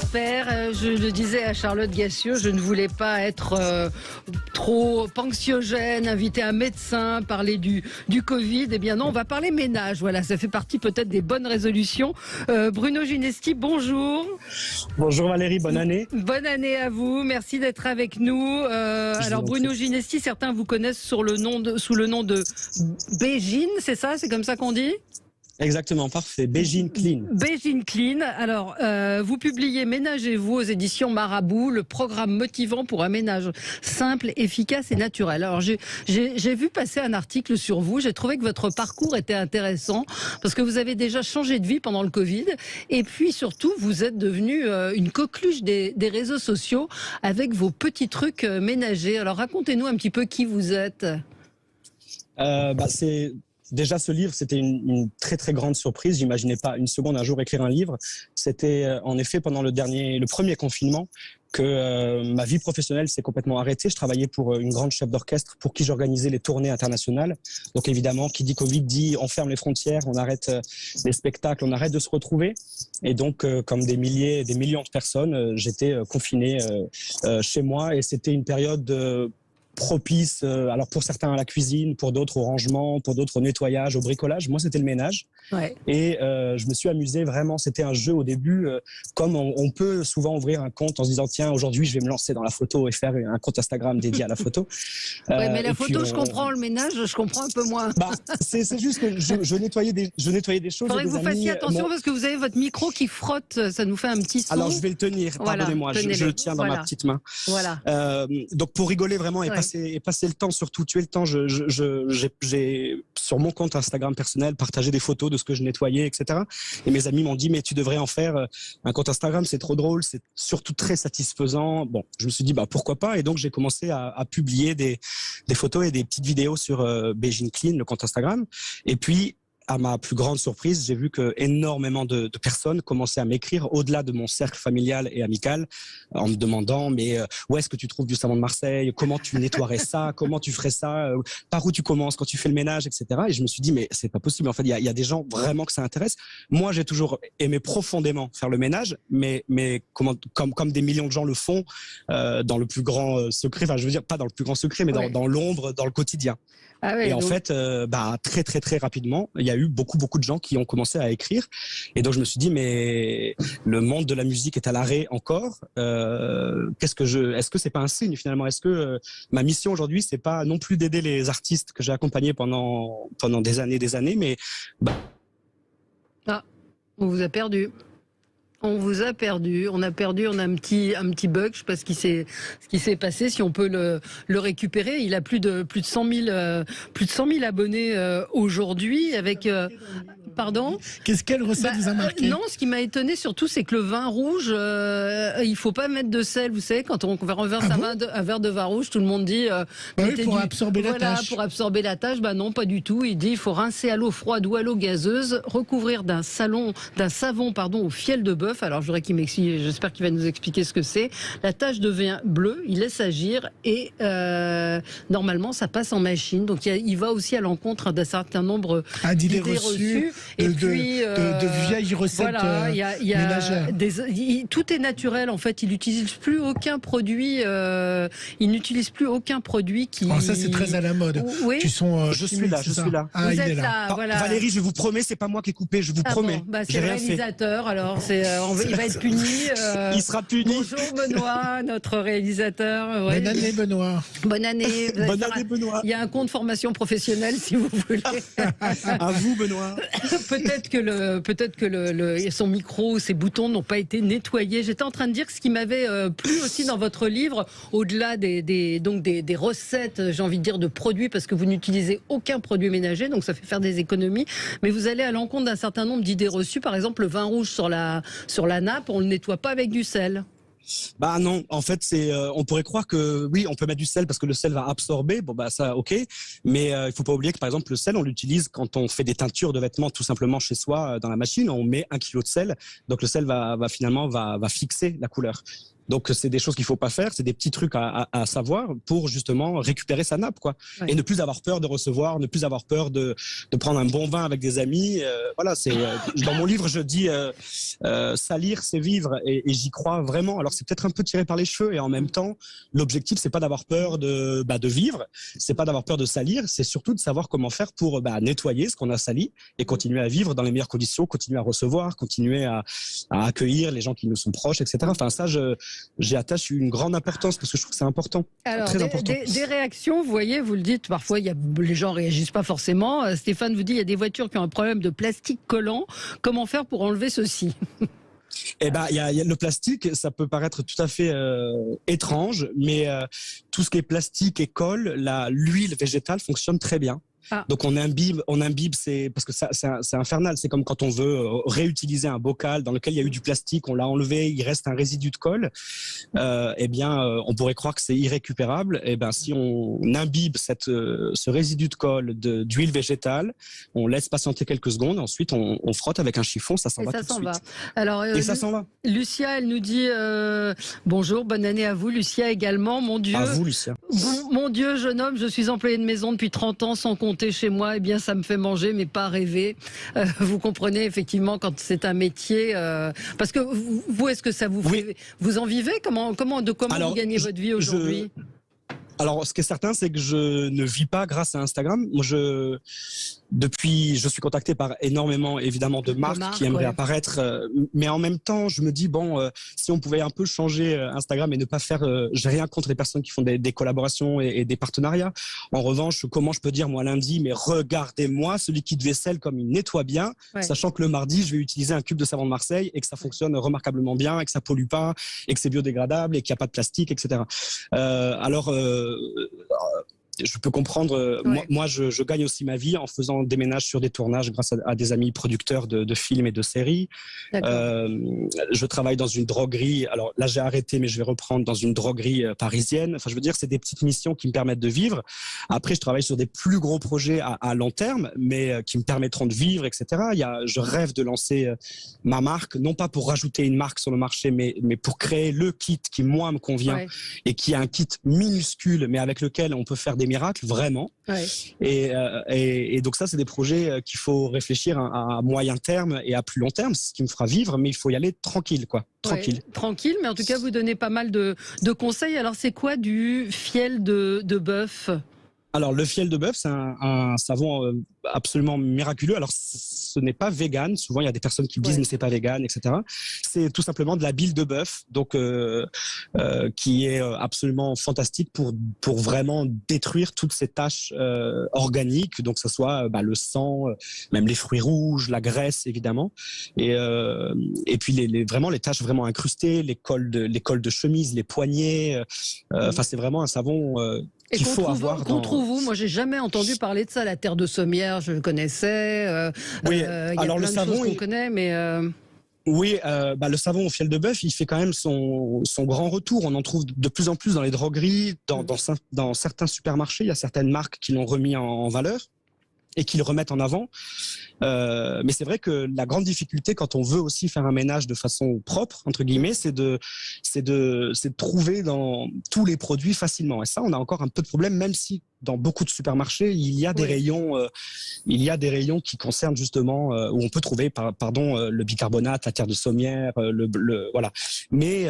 j'espère. Je le disais à Charlotte Gassiot, je ne voulais pas être trop anxiogène, inviter un médecin, parler du Covid. Eh bien non, on va parler ménage. Voilà, ça fait partie peut-être des bonnes résolutions. Bruno Ginesti, bonjour. Bonjour Valérie, bonne année. Bonne année à vous, merci d'être avec nous. Alors Bruno Ginesti, certains vous connaissent sous le nom de Bégine, c'est ça? C'est comme ça qu'on dit? Exactement, parfait. Bégine Clean. Bégine Clean. Alors, vous publiez Ménagez-vous aux éditions Marabout, le programme motivant pour un ménage simple, efficace et naturel. Alors, j'ai vu passer un article sur vous. J'ai trouvé que votre parcours était intéressant parce que vous avez déjà changé de vie pendant le Covid. Et puis, surtout, vous êtes devenu une coqueluche des réseaux sociaux avec vos petits trucs ménagers. Alors, racontez-nous un petit peu qui vous êtes. Déjà, ce livre, c'était une très très grande surprise. J'imaginais pas une seconde un jour écrire un livre. C'était en effet pendant le premier confinement que ma vie professionnelle s'est complètement arrêtée. Je travaillais pour une grande chef d'orchestre pour qui j'organisais les tournées internationales. Donc évidemment, qui dit Covid dit on ferme les frontières, on arrête les spectacles, on arrête de se retrouver. Et donc, comme des milliers, des millions de personnes, j'étais confiné chez moi et c'était une période propice, alors pour certains à la cuisine, pour d'autres au rangement, pour d'autres au nettoyage, au bricolage. Moi, c'était le ménage. Ouais. Et je me suis amusé vraiment. C'était un jeu au début, comme on peut souvent ouvrir un compte en se disant tiens, aujourd'hui, je vais me lancer dans la photo et faire un compte Instagram dédié à la photo. Ouais, mais la photo, je comprends. Le ménage, je comprends un peu moins. C'est juste que je nettoyais des choses. Il faudrait que vous fassiez attention parce que vous avez votre micro qui frotte. Ça nous fait un petit son. Alors, je vais le tenir. Voilà, pardonnez-moi. Je le tiens dans ma petite main. Voilà. Donc, pour rigoler vraiment et passer le temps, surtout tuer le temps, j'ai sur mon compte Instagram personnel partagé des photos de ce que je nettoyais, etc. Et mes amis m'ont dit mais tu devrais en faire un compte Instagram, c'est trop drôle, c'est surtout très satisfaisant. Bon, je me suis dit pourquoi pas, et donc j'ai commencé à publier des photos et des petites vidéos sur Bégine Clean, le compte Instagram. Et puis à ma plus grande surprise, j'ai vu que énormément de personnes commençaient à m'écrire au-delà de mon cercle familial et amical en me demandant mais où est-ce que tu trouves du savon de Marseille, comment tu nettoierais ça, comment tu ferais ça, par où tu commences quand tu fais le ménage, etc. Et je me suis dit mais c'est pas possible, en fait il y a des gens vraiment que ça intéresse. Moi j'ai toujours aimé profondément faire le ménage, mais comme des millions de gens le font dans le plus grand secret, enfin je veux dire pas dans le plus grand secret, mais dans l'ombre, dans le quotidien. Ah oui, et en fait, très très très rapidement, il y a eu beaucoup de gens qui ont commencé à écrire. Et donc je me suis dit mais le monde de la musique est à l'arrêt encore. Est-ce que c'est pas un signe finalement? Est-ce que ma mission aujourd'hui c'est pas non plus d'aider les artistes que j'ai accompagnés pendant des années, mais on vous a perdu. On vous a perdu, on a un petit bug, je sais pas ce qui s'est passé, si on peut le récupérer. Il a plus de 100 000 abonnés aujourd'hui avec pardon. Quelle recette vous a marqué? Non, ce qui m'a étonné surtout, c'est que le vin rouge, il faut pas mettre de sel. Vous savez, quand on renverse un verre de vin rouge, tout le monde dit pour absorber la tâche. Pour absorber la tâche, non, pas du tout. Il dit il faut rincer à l'eau froide ou à l'eau gazeuse, recouvrir d'un savon au fiel de bœuf. Alors j'aurais qu'il m'explique, j'espère qu'il va nous expliquer ce que c'est. La tâche devient bleue, il laisse agir et normalement ça passe en machine. Donc il va aussi à l'encontre d'un certain nombre d'idées reçues. Et puis de vieilles recettes ménagères. Tout est naturel en fait. Il n'utilise plus aucun produit. Qui. Oh, ça c'est très à la mode. Oui. Je suis là. Ah, vous êtes là. Voilà. Valérie, je vous promets, c'est pas moi qui ai coupé. Je vous promets. C'est le réalisateur. Alors il va être puni. Il sera puni. Bonjour Benoît, notre réalisateur. Ouais. Bonne année Benoît. Bonne année. Bonne année Benoît. Il y a un compte formation professionnelle si vous voulez. À vous Benoît. Peut-être que son micro, ses boutons n'ont pas été nettoyés. J'étais en train de dire que ce qui m'avait plu aussi dans votre livre, au-delà des recettes, j'ai envie de dire de produits, parce que vous n'utilisez aucun produit ménager, donc ça fait faire des économies, mais vous allez à l'encontre d'un certain nombre d'idées reçues. Par exemple, le vin rouge sur la nappe, on le nettoie pas avec du sel. Non, en fait on pourrait croire que oui, on peut mettre du sel parce que le sel va absorber, ça ok, mais il faut pas oublier que par exemple le sel on l'utilise quand on fait des teintures de vêtements tout simplement chez soi dans la machine, on met 1 kilo de sel, donc le sel va finalement fixer la couleur. Donc c'est des choses qu'il faut pas faire, c'est des petits trucs à savoir pour justement récupérer sa nappe, quoi. Et ne plus avoir peur de recevoir, ne plus avoir peur de prendre un bon vin avec des amis. Voilà, c'est dans mon livre je dis salir c'est vivre, et j'y crois vraiment. Alors c'est peut-être un peu tiré par les cheveux, et en même temps l'objectif c'est pas d'avoir peur de vivre, c'est pas d'avoir peur de salir, c'est surtout de savoir comment faire pour nettoyer ce qu'on a sali et continuer à vivre dans les meilleures conditions, continuer à recevoir, continuer à accueillir les gens qui nous sont proches, etc. Enfin ça, j'y attache une grande importance parce que je trouve que c'est important. Alors, très important. Des réactions, vous voyez, vous le dites, parfois les gens réagissent pas forcément. Stéphane vous dit, il y a des voitures qui ont un problème de plastique collant. Comment faire pour enlever ceci ? Eh ben, il y a le plastique, ça peut paraître tout à fait étrange, mais tout ce qui est plastique et colle, l'huile végétale fonctionne très bien. Donc on imbibe, c'est parce que c'est infernal. C'est comme quand on veut réutiliser un bocal dans lequel il y a eu du plastique, on l'a enlevé, il reste un résidu de colle. On pourrait croire que c'est irrécupérable. Eh ben, si on imbibe ce résidu de colle d'huile végétale, on laisse patienter quelques secondes, ensuite on frotte avec un chiffon, ça s'en va tout de suite. Alors, et ça s'en va. Lucia, elle nous dit bonjour, bonne année à vous. Lucia également. Mon Dieu. À vous, Lucia. Mon Dieu, jeune homme, je suis employée de maison depuis 30 ans sans compter chez moi, eh bien ça me fait manger mais pas rêver. Vous comprenez effectivement quand c'est un métier parce que vous, est-ce que ça vous fait, vous en vivez, comment vous gagnez votre vie aujourd'hui? Alors, ce qui est certain, c'est que je ne vis pas grâce à Instagram. Moi, je suis contacté par énormément, évidemment, de marques qui aimeraient apparaître. Mais en même temps, je me dis, si on pouvait un peu changer Instagram et ne pas faire... j'ai rien contre les personnes qui font des collaborations et des partenariats. En revanche, comment je peux dire, moi, lundi, mais regardez-moi ce liquide vaisselle comme il nettoie bien, sachant que le mardi, je vais utiliser un cube de savon de Marseille et que ça fonctionne remarquablement bien, et que ça pollue pas, et que c'est biodégradable, et qu'il n'y a pas de plastique, etc. Je peux comprendre. Moi, je gagne aussi ma vie en faisant des ménages sur des tournages grâce à des amis producteurs de films et de séries. Je travaille dans une droguerie. Alors là, j'ai arrêté, mais je vais reprendre dans une droguerie parisienne. Enfin, je veux dire, c'est des petites missions qui me permettent de vivre. Après, je travaille sur des plus gros projets à long terme, mais qui me permettront de vivre, etc. Je rêve de lancer ma marque, non pas pour rajouter une marque sur le marché, mais pour créer le kit qui, moi, me convient et qui est un kit minuscule, mais avec lequel on peut faire des miracles, vraiment. Et donc ça, c'est des projets qu'il faut réfléchir à moyen terme et à plus long terme, c'est ce qui me fera vivre, mais il faut y aller tranquille, quoi. Tranquille. Tranquille, mais en tout cas, vous donnez pas mal de conseils. Alors, c'est quoi du fiel de bœuf ? Alors, le fiel de bœuf, c'est un savon absolument miraculeux. Alors, ce n'est pas vegan. Souvent, il y a des personnes qui me disent mais c'est pas vegan, etc. C'est tout simplement de la bile de bœuf, donc qui est absolument fantastique pour vraiment détruire toutes ces taches organiques, donc que ce soit le sang, même les fruits rouges, la graisse évidemment, et puis vraiment les taches vraiment incrustées, les cols de chemise, les poignets. Enfin, c'est vraiment un savon. Qu'il faut avoir qu'on trouve où ? Moi, j'ai jamais entendu parler de ça. La terre de Sommières, je le connaissais. Oui, alors le savon, qu'on connaît, mais. Oui, le savon au fiel de bœuf, il fait quand même son grand retour. On en trouve de plus en plus dans les drogueries, dans certains supermarchés. Il y a certaines marques qui l'ont remis en valeur et qui le remettent en avant. Mais c'est vrai que la grande difficulté quand on veut aussi faire un ménage de façon propre, entre guillemets, c'est de trouver dans tous les produits facilement. Et ça, on a encore un peu de problème, même si dans beaucoup de supermarchés, il y a des rayons qui concernent justement où on peut trouver le bicarbonate, la terre de Sommières, voilà. Mais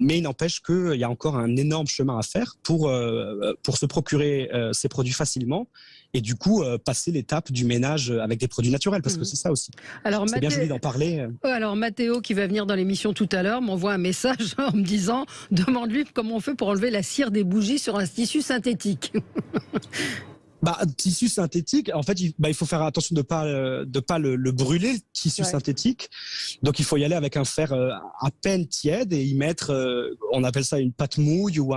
il n'empêche qu'il y a encore un énorme chemin à faire pour se procurer ces produits facilement. Et du coup, passer l'étape du ménage avec des produits naturels, parce que c'est ça aussi. Alors, c'est bien joli d'en parler. Alors, Mathéo, qui va venir dans l'émission tout à l'heure, m'envoie un message en me disant, demande-lui comment on fait pour enlever la cire des bougies sur un tissu synthétique. Tissu synthétique, en fait, il faut faire attention de pas le brûler, le tissu synthétique. Donc, il faut y aller avec un fer à peine tiède et y mettre, on appelle ça une pâte mouille ou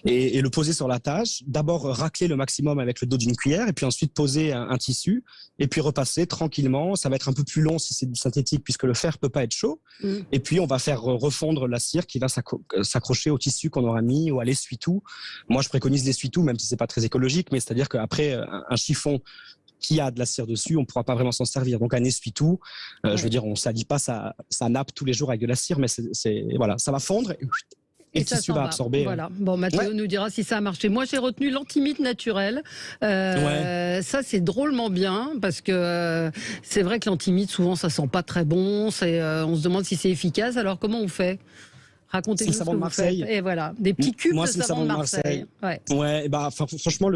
et le poser sur la tâche. D'abord, racler le maximum avec le dos d'une cuillère et puis ensuite poser un tissu et puis repasser tranquillement. Ça va être un peu plus long si c'est du synthétique puisque le fer peut pas être chaud. Et puis, on va faire refondre la cire qui va s'accrocher au tissu qu'on aura mis ou à l'essuie-tout. Moi, je préconise l'essuie-tout, même si c'est pas très écologique, mais c'est-à-dire qu'après un chiffon qui a de la cire dessus, on ne pourra pas vraiment s'en servir. Donc un essuie-tout, je veux dire, on ne salit pas sa nappe tous les jours avec de la cire, mais voilà, ça va fondre et le tissu va absorber. Voilà. Bon, Mathéo nous dira si ça a marché. Moi, j'ai retenu l'antimite naturel. Ça, c'est drôlement bien parce que c'est vrai que l'antimite, souvent, ça sent pas très bon. On se demande si c'est efficace. Alors, comment on fait ? Racontez-nous le savon de Marseille. Et voilà, des petits cubes de savon de Marseille. Ouais, bah, franchement,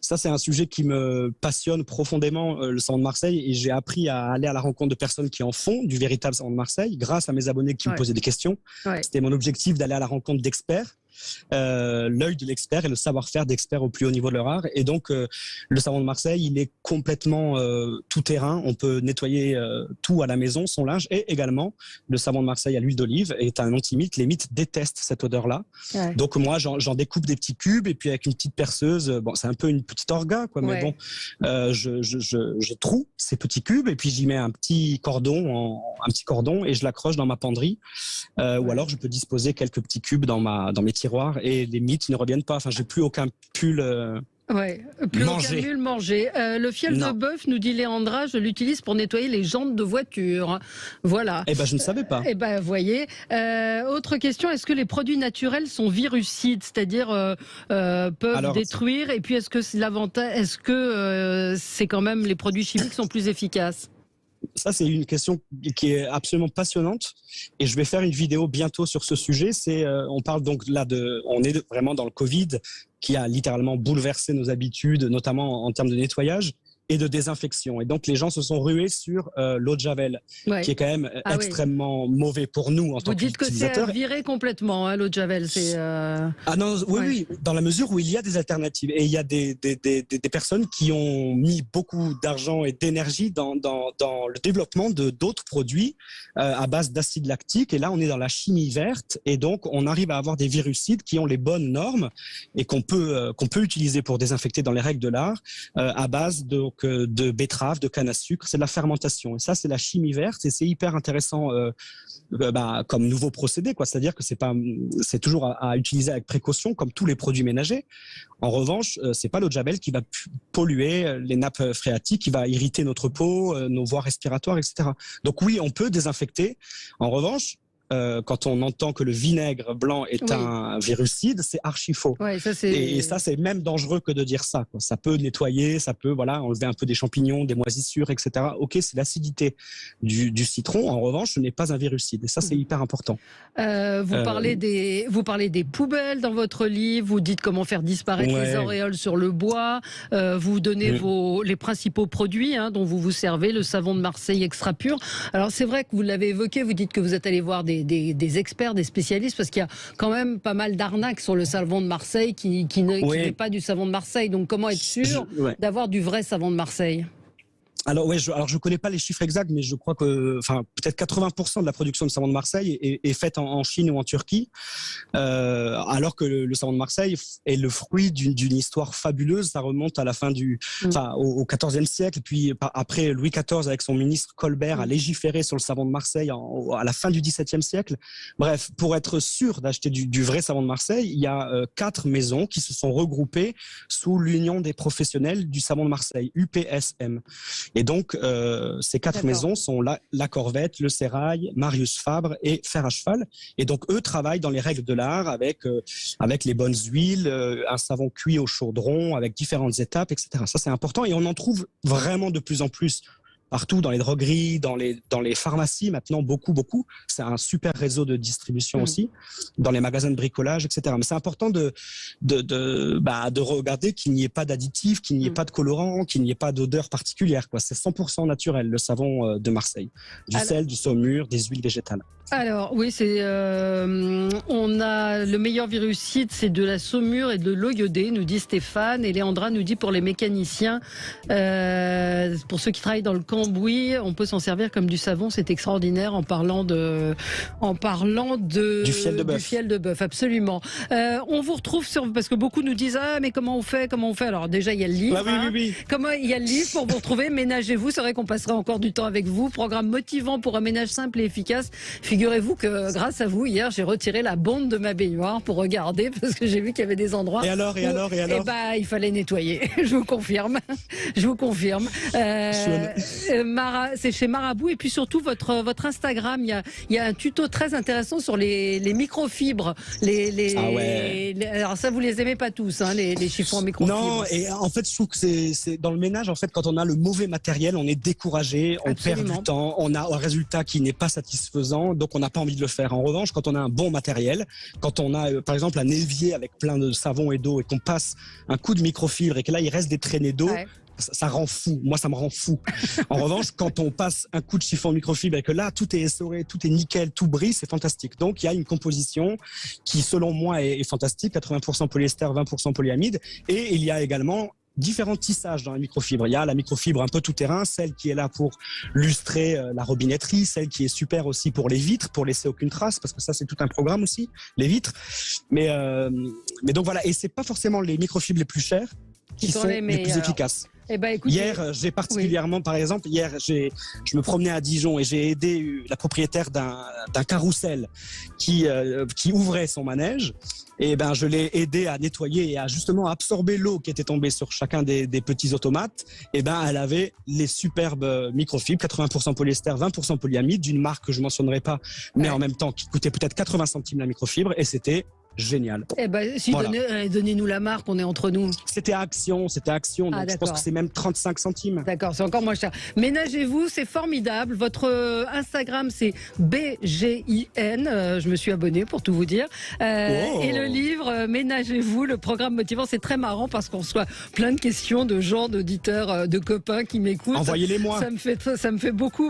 ça c'est un sujet qui me passionne profondément, le savon de Marseille, et j'ai appris à aller à la rencontre de personnes qui en font du véritable savon de Marseille, grâce à mes abonnés qui me posaient des questions. C'était mon objectif d'aller à la rencontre d'experts. L'œil de l'expert et le savoir-faire d'experts au plus haut niveau de leur art. Et donc, le savon de Marseille, il est complètement tout terrain. On peut nettoyer tout à la maison, son linge. Et également, le savon de Marseille à l'huile d'olive est un anti-mite. Les mites détestent cette odeur-là. Donc, moi, j'en découpe des petits cubes et puis avec une petite perceuse, bon, c'est un peu une petite orga, quoi, mais bon, je troue ces petits cubes et puis j'y mets un petit cordon et je l'accroche dans ma penderie. Ou alors, je peux disposer quelques petits cubes dans mes tiroirs et les mites ne reviennent pas. Enfin, j'ai plus aucun pull plus aucun pull manger. Le fiel de bœuf, nous dit Léandra, je l'utilise pour nettoyer les jantes de voiture. Voilà. Eh ben, je ne savais pas. Eh ben, voyez. Autre question, est-ce que les produits naturels sont virucides, c'est-à-dire peuvent détruire? Et puis, est-ce que c'est quand même les produits chimiques sont plus efficaces? Ça, c'est une question qui est absolument passionnante et je vais faire une vidéo bientôt sur ce sujet. On parle donc là on est vraiment dans le Covid qui a littéralement bouleversé nos habitudes, notamment en termes de nettoyage et de désinfection. Et donc, les gens se sont rués sur l'eau de Javel, qui est quand même extrêmement mauvais pour nous en tant qu'utilisateurs. Vous dites que c'est viré complètement, hein, l'eau de Javel. Ah non, oui, dans la mesure où il y a des alternatives. Et il y a des personnes qui ont mis beaucoup d'argent et d'énergie dans le développement d'autres produits à base d'acide lactique. Et là, on est dans la chimie verte. Et donc, on arrive à avoir des virucides qui ont les bonnes normes et qu'on peut utiliser pour désinfecter dans les règles de l'art à base de betterave, de canne à sucre, c'est de la fermentation. Et ça, c'est la chimie verte et c'est hyper intéressant comme nouveau procédé, quoi. C'est-à-dire que c'est toujours à utiliser avec précaution, comme tous les produits ménagers. En revanche, c'est pas l'eau de Javel qui va polluer les nappes phréatiques, qui va irriter notre peau, nos voies respiratoires, etc. Donc oui, on peut désinfecter. En revanche, quand on entend que le vinaigre blanc est un virucide, c'est archi faux. Et ça, c'est même dangereux que de dire ça, quoi. Ça peut nettoyer, ça peut enlever un peu des champignons, des moisissures, etc. Ok, c'est l'acidité du citron. En revanche, ce n'est pas un virucide. Et ça, c'est hyper important. Vous parlez des poubelles dans votre livre. Vous dites comment faire disparaître les auréoles sur le bois. Vous donnez les principaux produits dont vous vous servez, le savon de Marseille extra pur. Alors, c'est vrai que vous l'avez évoqué. Vous dites que vous êtes allé voir des experts, des spécialistes, parce qu'il y a quand même pas mal d'arnaques sur le savon de Marseille qui n'est pas du savon de Marseille. Donc comment être sûr d'avoir du vrai savon de Marseille ? Alors je connais pas les chiffres exacts, mais je crois que, peut-être 80% de la production de savon de Marseille est faite en Chine ou en Turquie, alors que le savon de Marseille est le fruit d'une histoire fabuleuse. Ça remonte à la fin au XIVe siècle, et puis après Louis XIV avec son ministre Colbert a légiféré sur le savon de Marseille à la fin du XVIIe siècle. Bref, pour être sûr d'acheter du vrai savon de Marseille, il y a 4 maisons qui se sont regroupées sous l'Union des professionnels du savon de Marseille, UPSM. Et donc, ces 4 maisons sont la Corvette, le Sérail, Marius Fabre et Fer à Cheval. Et donc, eux travaillent dans les règles de l'art avec les bonnes huiles, un savon cuit au chaudron, avec différentes étapes, etc. Ça, c'est important et on en trouve vraiment de plus en plus partout, dans les drogueries, dans les pharmacies, maintenant, beaucoup. C'est un super réseau de distribution aussi, dans les magasins de bricolage, etc. Mais c'est important de regarder qu'il n'y ait pas d'additifs, qu'il n'y ait pas de colorants, qu'il n'y ait pas d'odeur particulière, quoi. C'est 100% naturel, le savon de Marseille. Sel, du saumure, des huiles végétales. Alors, oui, on a le meilleur virucide, c'est de la saumure et de l'eau iodée, nous dit Stéphane. Et Léandra nous dit pour les mécaniciens, pour ceux qui travaillent dans le cambouis, on peut s'en servir comme du savon, c'est extraordinaire en parlant du fiel de bœuf, absolument. On vous retrouve parce que beaucoup nous disent mais comment on fait? Alors déjà il y a le livre. Oui. Comment il y a le livre pour vous retrouver? Ménagez-vous, c'est vrai qu'on passera encore du temps avec vous. Programme motivant pour un ménage simple et efficace. Figurez-vous que grâce à vous, hier, j'ai retiré la bande de ma baignoire pour regarder parce que j'ai vu qu'il y avait des endroits. Et alors il fallait nettoyer. Je vous confirme. Je vous confirme. C'est chez Marabout et puis surtout votre Instagram. Il y a un tuto très intéressant sur les microfibres. Alors ça, vous les aimez pas tous, hein, les chiffons en microfibres. Non, et en fait, je trouve que c'est dans le ménage. En fait, quand on a le mauvais matériel, on est découragé, on perd du temps, on a un résultat qui n'est pas satisfaisant, donc on n'a pas envie de le faire. En revanche, quand on a un bon matériel, quand on a par exemple un évier avec plein de savon et d'eau et qu'on passe un coup de microfibre et que là il reste des traînées d'eau, ça rend fou. Moi, ça me rend fou. En revanche, quand on passe un coup de chiffon microfibre et que là, tout est essoré, tout est nickel, tout brille, c'est fantastique. Donc, il y a une composition qui, selon moi, est fantastique. 80% polyester, 20% polyamide. Et il y a également différents tissages dans la microfibre. Il y a la microfibre un peu tout terrain, celle qui est là pour lustrer la robinetterie, celle qui est super aussi pour les vitres, pour laisser aucune trace, parce que ça, c'est tout un programme aussi, les vitres. Mais donc voilà. Et c'est pas forcément les microfibres les plus chères qui sont les plus efficaces. Eh ben, écoutez, hier, j'ai particulièrement, par exemple, je me promenais à Dijon et j'ai aidé la propriétaire d'un carrousel qui ouvrait son manège. Et ben, je l'ai aidé à nettoyer et à justement absorber l'eau qui était tombée sur chacun des petits automates. Et ben, elle avait les superbes microfibres, 80% polyester, 20% polyamide, d'une marque que je mentionnerai pas, mais en même temps qui coûtait peut-être 80 centimes la microfibre, et c'était génial. Eh ben, si voilà. Donnez-nous la marque, on est entre nous. C'était Action, donc je pense que c'est même 35 centimes. D'accord, c'est encore moins cher. Ménagez-vous, c'est formidable. Votre Instagram, c'est BGIN. Je me suis abonnée pour tout vous dire. Et le livre, Ménagez-vous, le programme motivant, c'est très marrant parce qu'on reçoit plein de questions de gens, d'auditeurs, de copains qui m'écoutent. Envoyez-les-moi. Ça me fait beaucoup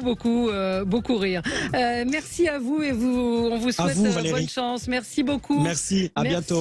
rire. Merci à vous et on vous souhaite bonne chance. Merci beaucoup. Merci, à bientôt.